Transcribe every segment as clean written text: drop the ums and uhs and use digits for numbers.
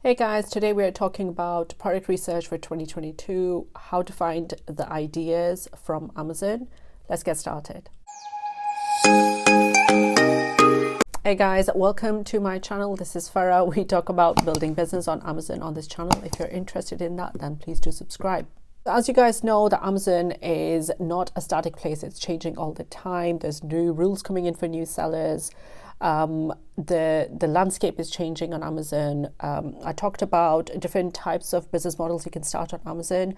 Hey guys, today we are talking about product research for 2022, how to find the ideas from Amazon. Let's get started. Hey guys, welcome to my channel. This is Farah. We talk about building business on Amazon on this channel. If you're interested in that, then please do subscribe. As you guys know, the Amazon is not a static place. It's changing all the time. There's new rules coming in for new sellers. The landscape is changing on Amazon. I talked about different types of business models you can start on Amazon.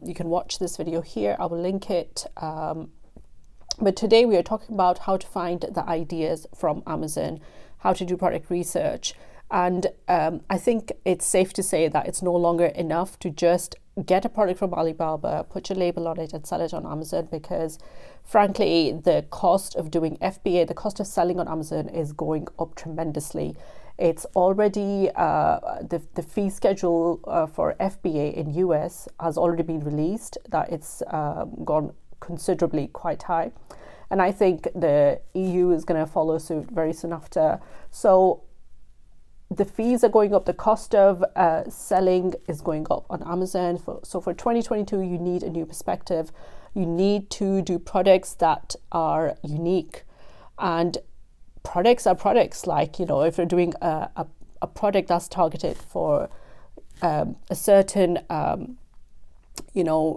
You can watch this video here. I will link it. But today we are talking about how to find the ideas from Amazon, how to do product research. And I think it's safe to say that it's no longer enough to just get a product from Alibaba, put your label on it and sell it on Amazon, because frankly, the cost of doing FBA, the cost of selling on Amazon is going up tremendously. It's already, the fee schedule for FBA in US has already been released, that it's gone considerably quite high. And I think the EU is going to follow suit very soon after. So the fees are going up, the cost of selling is going up on Amazon. So for 2022, you need a new perspective. You need to do products that are unique. And products are products. Like, you know, if you're doing a product that's targeted for a certain,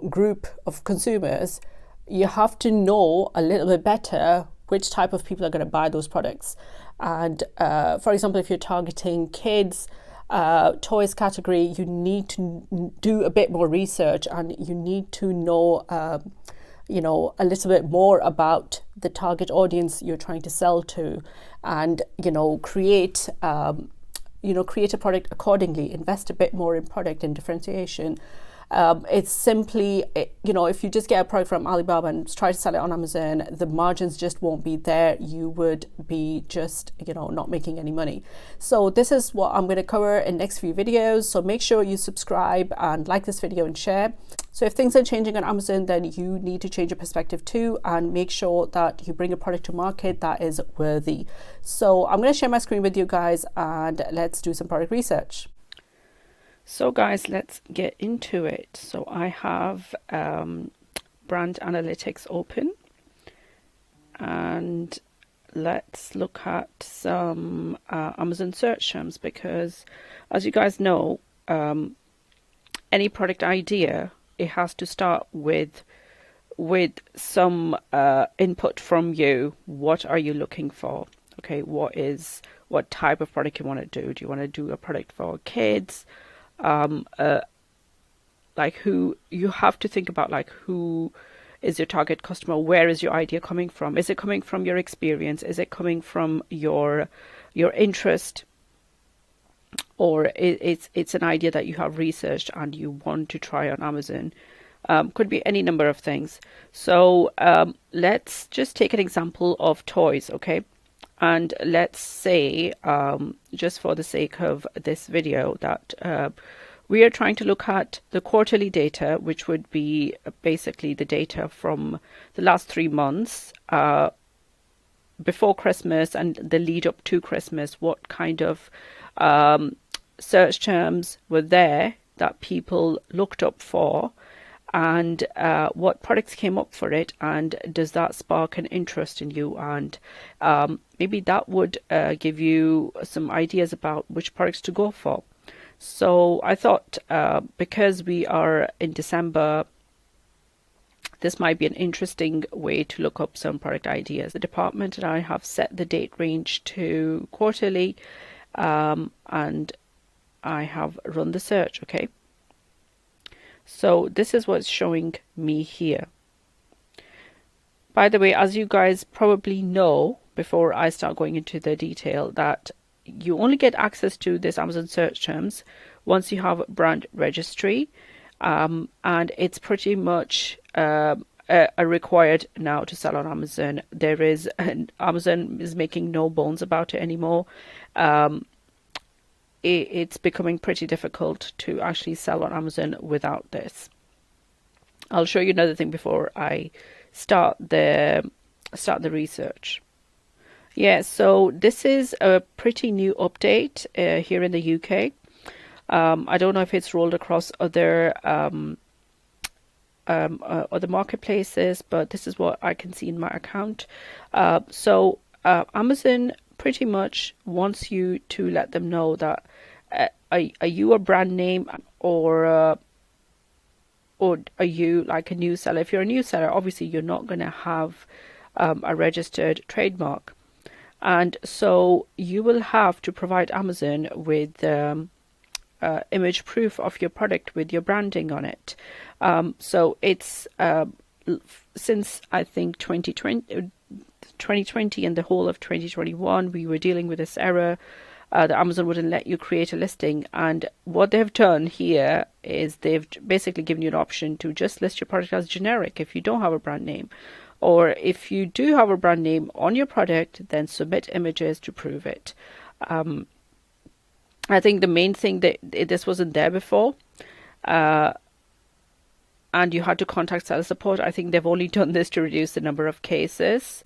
group of consumers, you have to know a little bit better which type of people are going to buy those products. And for example, if you're targeting kids, toys category, you need to do a bit more research, and you need to know, a little bit more about the target audience you're trying to sell to, and create a product accordingly. Invest a bit more in product and differentiation. It's simply, if you just get a product from Alibaba and try to sell it on Amazon, the margins just won't be there. You would be just, not making any money. So this is what I'm going to cover in next few videos. So make sure you subscribe and like this video and share. So if things are changing on Amazon, then you need to change your perspective too, and make sure that you bring a product to market that is worthy. So I'm going to share my screen with you guys, and let's do some product research. So guys, let's get into it. So I have brand analytics open, and let's look at some Amazon search terms, because as you guys know, any product idea, it has to start with some input from you. What are you looking for? Okay, what type of product you want to do? Do you want to do a product for kids? Like who you have to think about, like who is your target customer? Where is your idea coming from? Is it coming from your experience? Is it coming from your interest? Or it's an idea that you have researched and you want to try on Amazon? Could be any number of things. So let's just take an example of toys, okay? And let's say, just for the sake of this video, that we are trying to look at the quarterly data, which would be basically the data from the last 3 months before Christmas and the lead up to Christmas. What kind of search terms were there that people looked up for, and what products came up for it, and does that spark an interest in you? And maybe that would give you some ideas about which products to go for. So I thought, because we are in December, this might be an interesting way to look up some product ideas. The department and I have set the date range to quarterly, and I have run the search, okay? So this is what's showing me here. By the way, as you guys probably know, before I start going into the detail, that you only get access to this Amazon search terms once you have brand registry, and it's pretty much a required now to sell on Amazon. Amazon is making no bones about it anymore. It's becoming pretty difficult to actually sell on Amazon without this. I'll show you another thing before I start the research. Yeah, so this is a pretty new update here in the UK. I don't know if it's rolled across other marketplaces, but this is what I can see in my account. Amazon pretty much wants you to let them know that are you a brand name, or are you like a new seller? If you're a new seller, obviously you're not going to have a registered trademark. And so you will have to provide Amazon with image proof of your product with your branding on it. So it's since I think 2020 and the whole of 2021, we were dealing with this error that Amazon wouldn't let you create a listing. And what they've done here is they've basically given you an option to just list your product as generic if you don't have a brand name. Or if you do have a brand name on your product, then submit images to prove it. I think the main thing that this wasn't there before, and you had to contact seller support. I think they've only done this to reduce the number of cases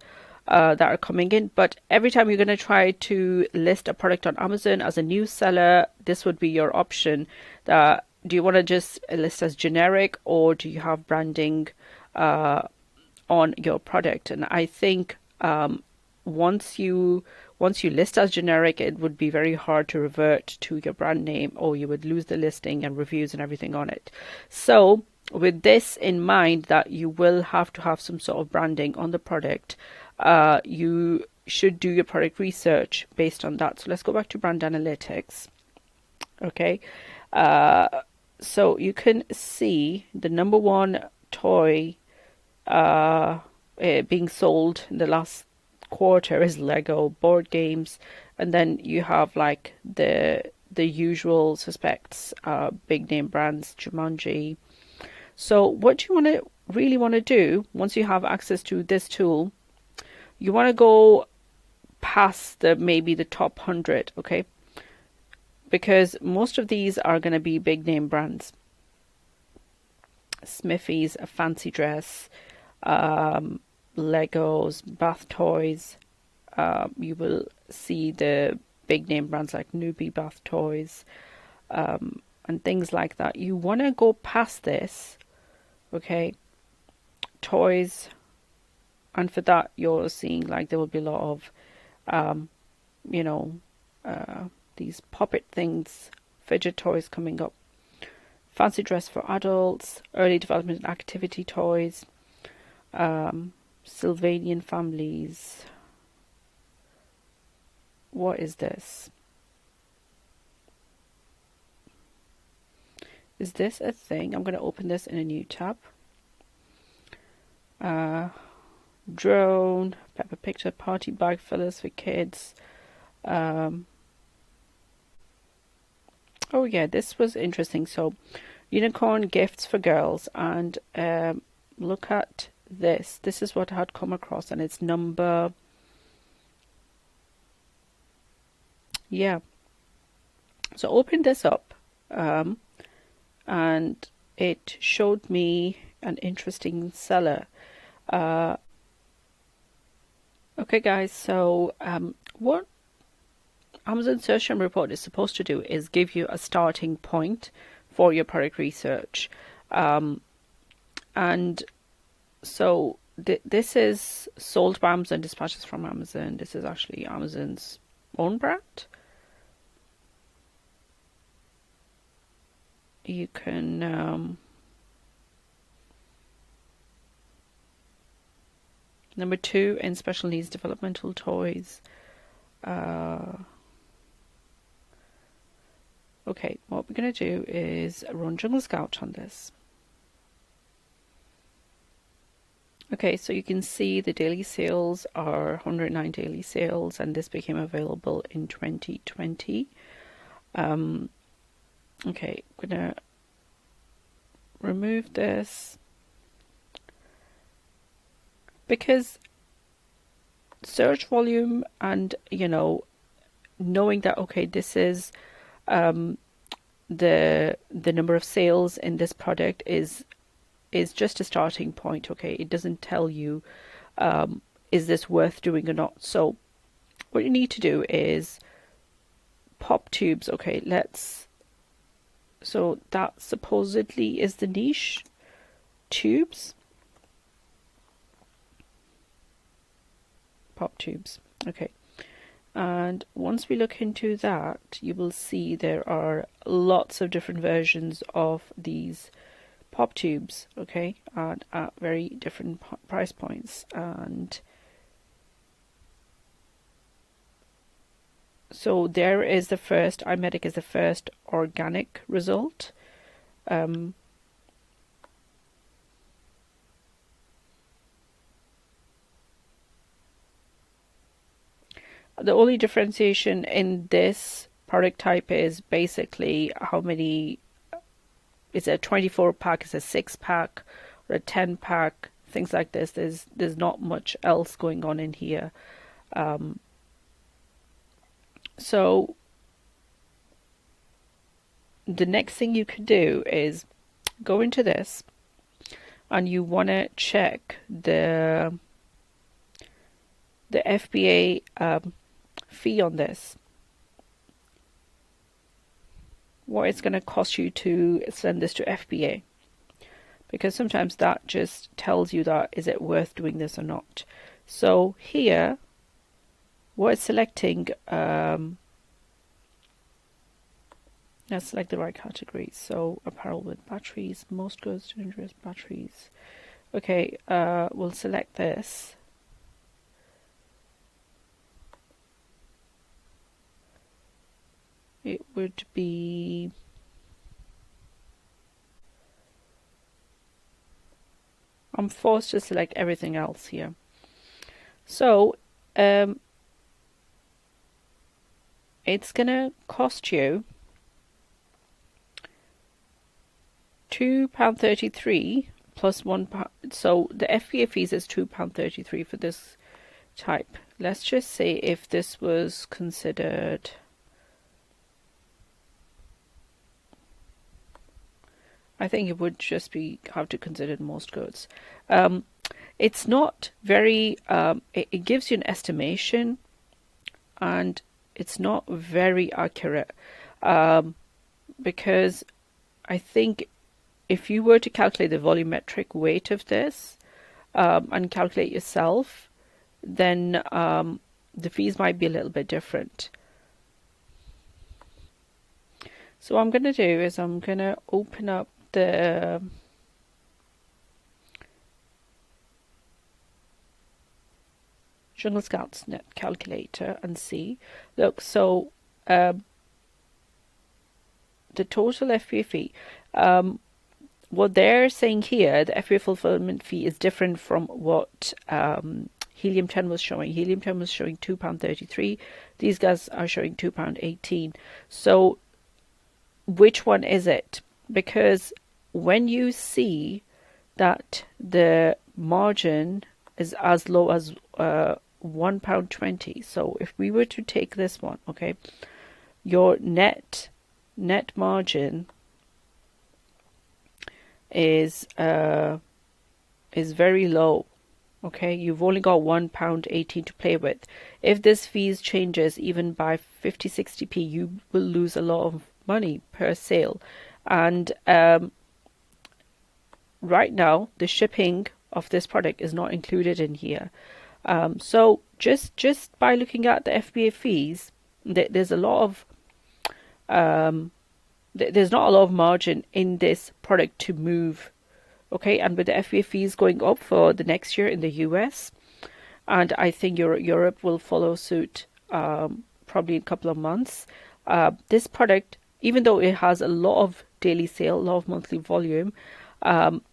that are coming in. But every time you're going to try to list a product on Amazon as a new seller, this would be your option. Do you want to just list as generic, or do you have branding on your product? And I think once you list as generic, it would be very hard to revert to your brand name, or you would lose the listing and reviews and everything on it. So with this in mind, that you will have to have some sort of branding on the product, you should do your product research based on that. So let's go back to brand analytics. Okay, so you can see the number one toy being sold in the last quarter is Lego board games, and then you have like the usual suspects, big name brands, Jumanji. So what you really want to do once you have access to this tool, you want to go past maybe the top 100, okay? Because most of these are going to be big name brands. Smithy's, a fancy dress, Legos, bath toys. You will see the big name brands like Newbie bath toys, and things like that. You want to go past this, okay? Toys, and for that you're seeing like there will be a lot of these puppet things, fidget toys coming up. Fancy dress for adults, early development and activity toys, Sylvanian families. What is this? Is this a thing? I'm going to open this in a new tab. Drone, Peppa Picture, party bag fillers for kids. Oh yeah, this was interesting. So, unicorn gifts for girls, and look at this. This is what I had come across, and it's number. Yeah. So open this up, and it showed me an interesting seller. Okay, guys. So what Amazon Search and Report is supposed to do is give you a starting point for your product research. And so this is sold by Amazon, dispatches from Amazon. This is actually Amazon's own brand. You can number 2 in special needs developmental toys. Okay, what we're going to do is run Jungle Scout on this. Okay, so you can see the daily sales are 109 daily sales, and this became available in 2020. Okay, I'm going to remove this because search volume and, knowing that, okay, this is the number of sales in this product is just a starting point. Okay, it doesn't tell you is this worth doing or not. So what you need to do is pop tubes. Okay, let's So that supposedly is the niche tubes, pop tubes. Okay. And once we look into that, you will see there are lots of different versions of these pop tubes, okay, and at very different price points. And so there is the first, iMedic is the first organic result. The only differentiation in this product type is basically how many, is it a 24 pack, is it a 6 pack, or a 10 pack, things like this. There's not much else going on in here. So the next thing you could do is go into this and you want to check the FBA fee on this, what it's going to cost you to send this to FBA, because sometimes that just tells you that is it worth doing this or not. So here what it's selecting, let's select the right category. So apparel with batteries, most goods, dangerous batteries. Okay, we'll select this. It would be, I'm forced to select everything else here. So it's gonna cost you £2.33 plus £1. So the FBA fees is £2.33 for this type. Let's just say if this was considered, I think it would just be have to consider most goods. It's not very, it gives you an estimation and it's not very accurate, because I think if you were to calculate the volumetric weight of this and calculate yourself, then the fees might be a little bit different. So what I'm going to do is I'm going to open up the Jungle Scouts net calculator and see. Look, so the total FBA fee, what they're saying here, the FBA fulfillment fee is different from what Helium 10 was showing. Helium 10 was showing £2.33. These guys are showing £2.18. So which one is it? Because when you see that the margin is as low as £1.20, so if we were to take this one, okay, your net margin is very low. Okay, you've only got £1.18 to play with. If this fees changes even by 50-60p, you will lose a lot of money per sale. And right now the shipping of this product is not included in here. So just by looking at the FBA fees, there's a lot of there's not a lot of margin in this product to move. Okay, and with the FBA fees going up for the next year in the US, and I think Europe will follow suit probably in a couple of months, this product, even though it has a lot of daily sale, a lot of monthly volume,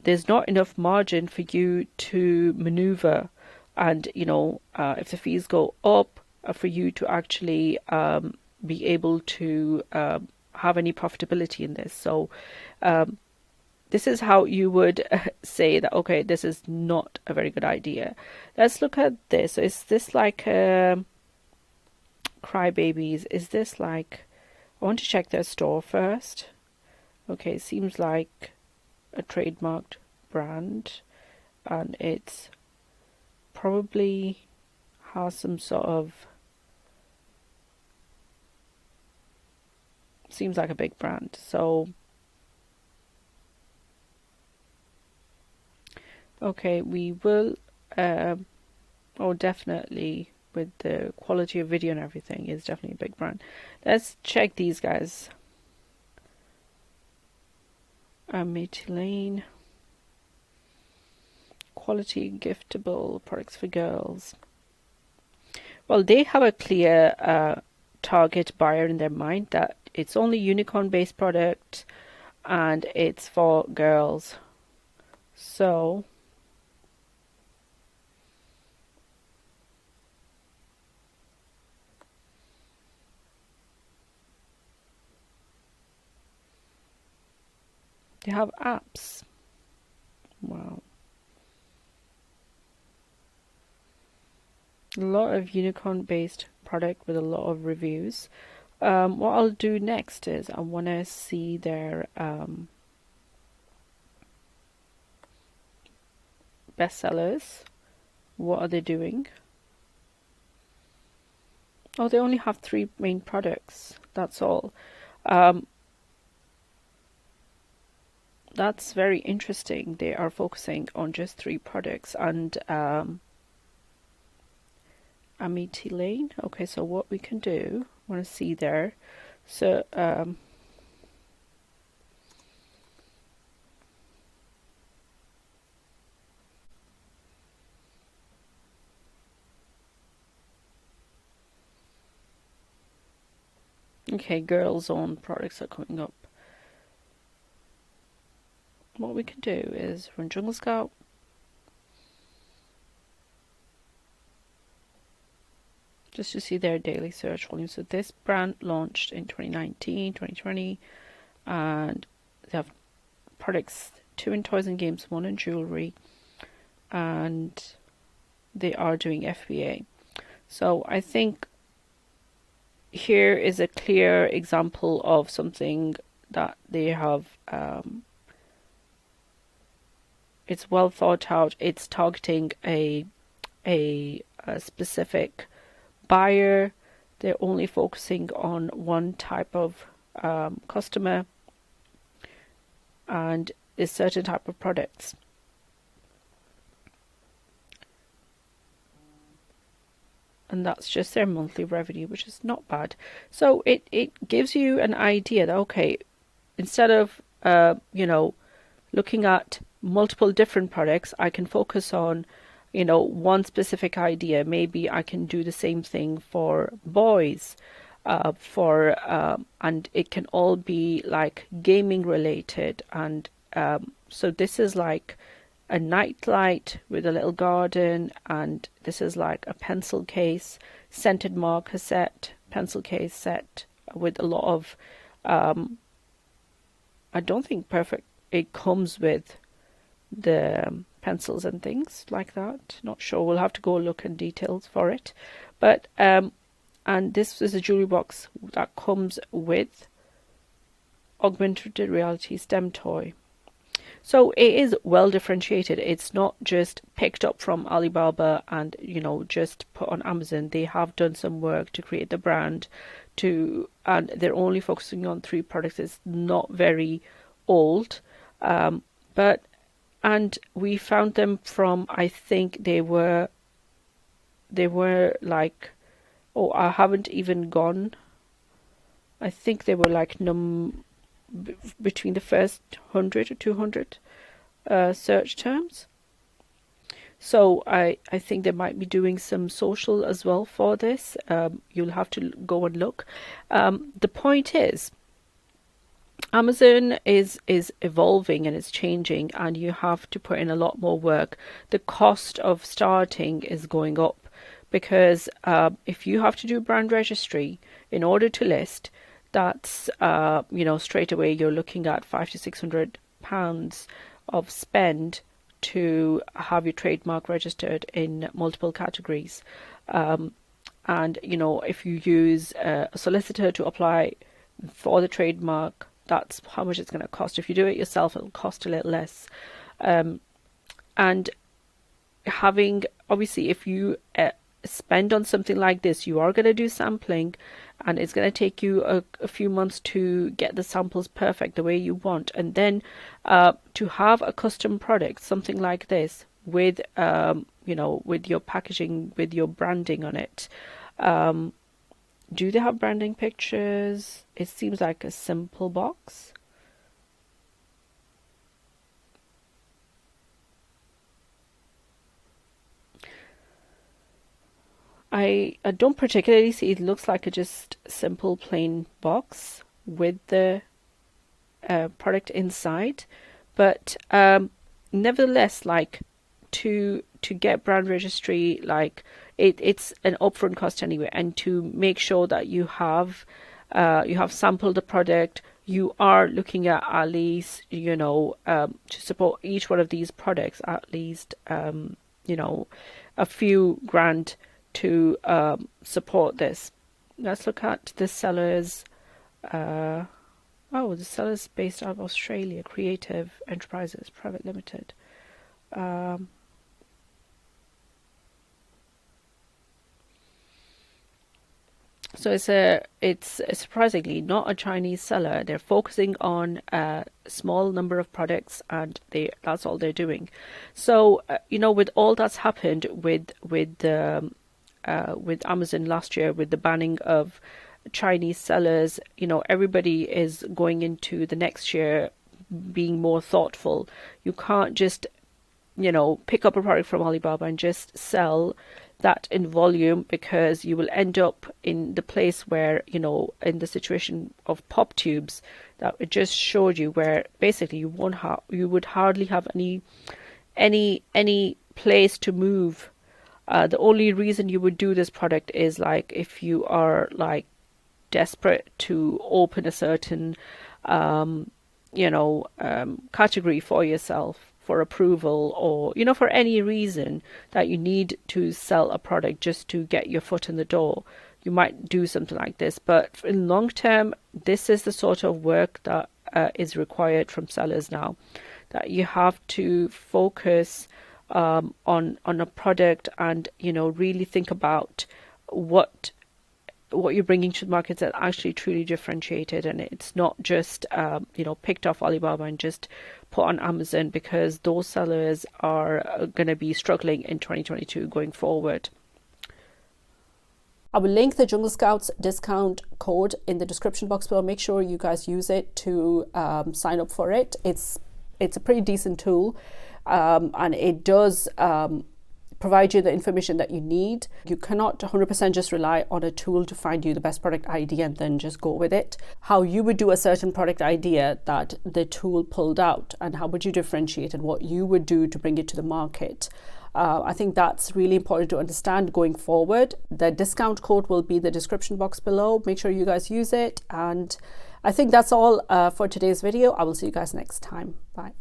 there's not enough margin for you to maneuver. And, you know, if the fees go up, for you to actually be able to have any profitability in this. So this is how you would say that, okay, this is not a very good idea. Let's look at this. So is this like Crybabies? Is this like, I want to check their store first. Okay, it seems like a trademarked brand, and it's probably has some sort of, seems like a big brand. So Okay, we will, oh, definitely with the quality of video and everything is definitely a big brand. Let's check these guys. Lane, quality giftable products for girls. Well, they have a clear target buyer in their mind that it's only unicorn based product and it's for girls. So they have apps. Wow. A lot of unicorn based product with a lot of reviews. What I'll do next is I want to see their bestsellers. What are they doing? Oh, they only have 3 main products. That's all. That's very interesting. They are focusing on just 3 products and Lane. Okay, so what we can do, I want to see there. So okay, girls own products are coming up. What we can do is run Jungle Scout. Just to see their daily search volume. So this brand launched in 2019, 2020, and they have products 2 in toys and games, 1 in jewelry, and they are doing FBA. So I think here is a clear example of something that they have. It's well thought out. It's targeting a specific buyer. They're only focusing on one type of customer and a certain type of products. And that's just their monthly revenue, which is not bad. So it gives you an idea that, okay, instead of looking at multiple different products, I can focus on one specific idea. Maybe I can do the same thing for boys, and it can all be like gaming related. And so this is like a nightlight with a little garden, and this is like a pencil case, scented marker set, pencil case set with a lot of I don't think perfect it comes with the pencils and things like that. Not sure. We'll have to go look in details for it. But and this is a jewelry box that comes with augmented reality STEM toy. So it is well differentiated. It's not just picked up from Alibaba and just put on Amazon. They have done some work to create the brand and they're only focusing on 3 products. It's not very old, and we found them from, I think they were like, oh, I haven't even gone. I think they were like between the first 100 or 200 search terms. So I think they might be doing some social as well for this. You'll have to go and look. The point is, Amazon is evolving and it's changing, and you have to put in a lot more work. The cost of starting is going up because if you have to do brand registry in order to list, that's straight away you're looking at £500 to £600 of spend to have your trademark registered in multiple categories. And if you use a solicitor to apply for the trademark, that's how much it's going to cost. If you do it yourself, it'll cost a little less. And having, obviously, if you spend on something like this, you are going to do sampling, and it's going to take you a few months to get the samples perfect the way you want. And then to have a custom product, something like this, with you know, with your packaging, with your branding on it. Do they have branding pictures? It seems like a simple box. I don't particularly see. It looks like a just simple plain box with the product inside, but nevertheless, like to get brand registry, like it's an upfront cost anyway, and to make sure that you have sampled the product, you are looking at least, you know, to support each one of these products, at least you know, a few grand to support this. Let's look at the sellers. Oh, the seller's based out of Australia, Creative Enterprises Private Limited. So it's surprisingly not a Chinese seller. They're focusing on a small number of products, and that's all they're doing. So you know, with all that's happened with Amazon last year, with the banning of Chinese sellers, you know, everybody is going into the next year being more thoughtful. You can't just, you know, pick up a product from Alibaba and just sell that in volume, because you will end up in the place where, you know, in the situation of pop tubes that it just showed you, where basically you would hardly have any place to move. The only reason you would do this product is like if you are like desperate to open a certain you know, category for yourself for approval, or, you know, for any reason that you need to sell a product just to get your foot in the door. You might do something like this, but in long term, this is the sort of work that is required from sellers now, that you have to focus on a product, and, you know, really think about what you're bringing to the market that actually truly differentiated, and it's not just you know, picked off Alibaba and just put on Amazon, because those sellers are going to be struggling in 2022 going forward. I will link the Jungle Scouts discount code in the description box below. Make sure you guys use it to sign up for it. It's a pretty decent tool, and it does provide you the information that you need. You cannot 100% just rely on a tool to find you the best product idea and then just go with it. How you would do a certain product idea that the tool pulled out, and how would you differentiate, and what you would do to bring it to the market. I think that's really important to understand going forward. The discount code will be in the description box below. Make sure you guys use it. And I think that's all for today's video. I will see you guys next time. Bye.